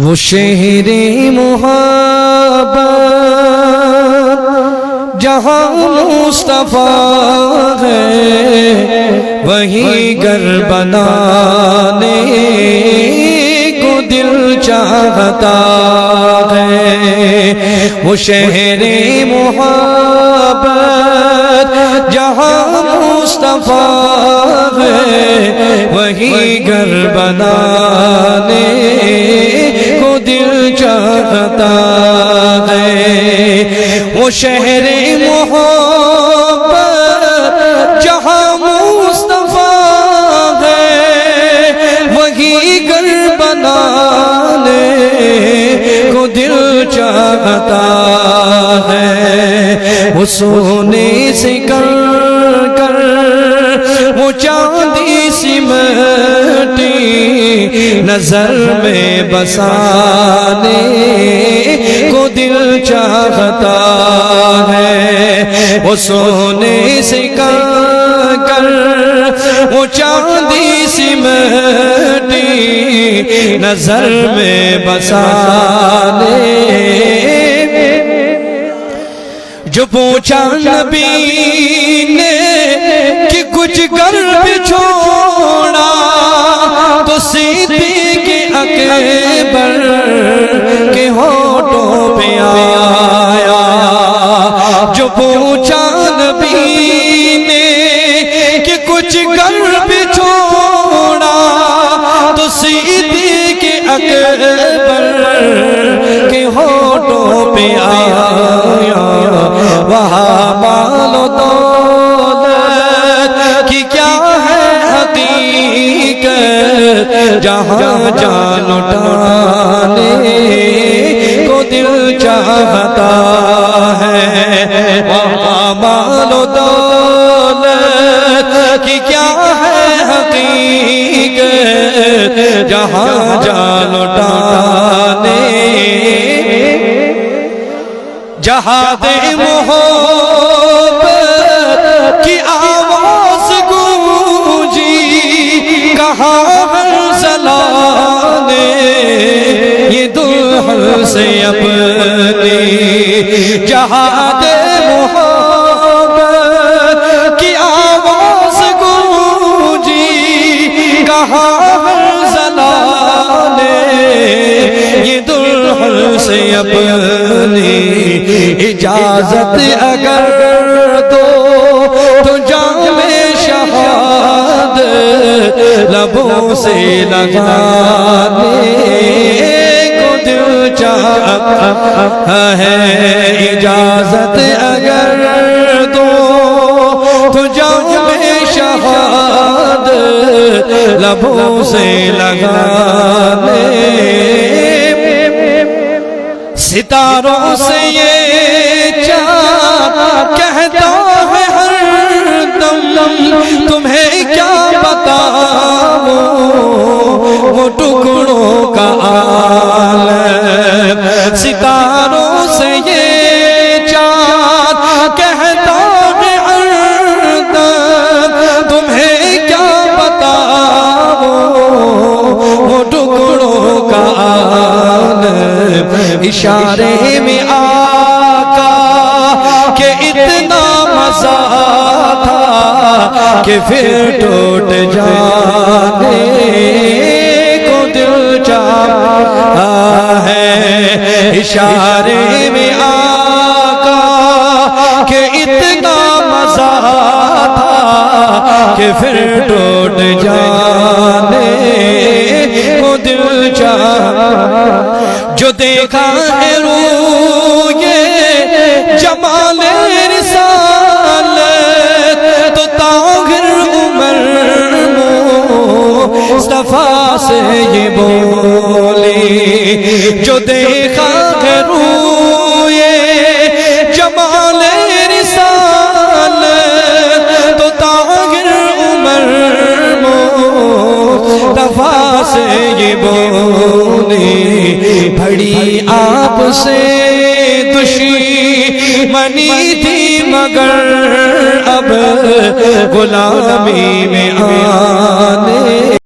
وہ شہر محبت جہاں مصطفیٰ ہے وہیں گھر بنانے کو دل چاہتا ہے۔ وہ شہر محبت جہاں مصطفیٰ ہے وہیں گھر بنانے کو دل چاہتا ہے۔ وہ شہر محبت جہاں مصطفیٰ ہے وہیں گھر بنانے کو دل چاہتا ہے۔ وہ سونے سے کر وہ چاندی سی مٹی نظر میں بسانے کو دل چاہتا ہے۔ وہ سونے سے کر وہ چاندی سی مٹی نظر میں بسانے جو پوچھا نبی نے کہ کچھ گھر پہ چھوڑا تو صدیق اکبر کے ہونٹوں پہ آیا۔ جو پوچھا نبی نے کہ کچھ گھر پہ چھوڑا تو صدیق اکبر کے ہونٹوں پہ آیا۔ وہاں مال و دولت کی کیا ہے حقیقت جہاں جان لٹانے کو دل چاہتا ہے۔ وہاں مال و دولت کی کیا ہے حقیقت جہاں جان لٹانے جہاد محبت کی آواز گونجی کہاں زلانے یہ دلہن سے اپنی۔ جہاد محبت کی آواز گونجی کہاں زلانے یہ دلہن سے اپنی۔ اجازت اگر دو تو جام شہادت لبوں سے لگانے کو دل چاہتا ہے۔ اجازت اگر دو تو جام شہادت لبوں سے لگانے ستاروں سے یہ چاند کہتا ہے ہر دم تمہیں کیا بتاؤں وہ ٹکڑوں کا عالم۔ ستاروں سے یہ چاند کہتا ہے ہر دم تمہیں کیا بتاؤں وہ ٹکڑوں کا عالم۔ اشارے میں آقا کہ اتنا مزہ تھا کہ پھر ٹوٹ جانے کو دل چاہتا ہے۔ اشارے میں آقا کہ اتنا مزہ تھا کہ پھر ٹوٹ جانے کو دل چاہتا۔ جو دیکھا ہے روئے جمال رسالت تو طاہر عمر مصطفیٰ سے یہ بولی۔ جو دیکھا ہے روئے جمال رسالت تو طاہر عمر مصطفیٰ سے یہ بولی۔ بڑی آپ سے دشمنی تھی مگر اب غلامی میں آنے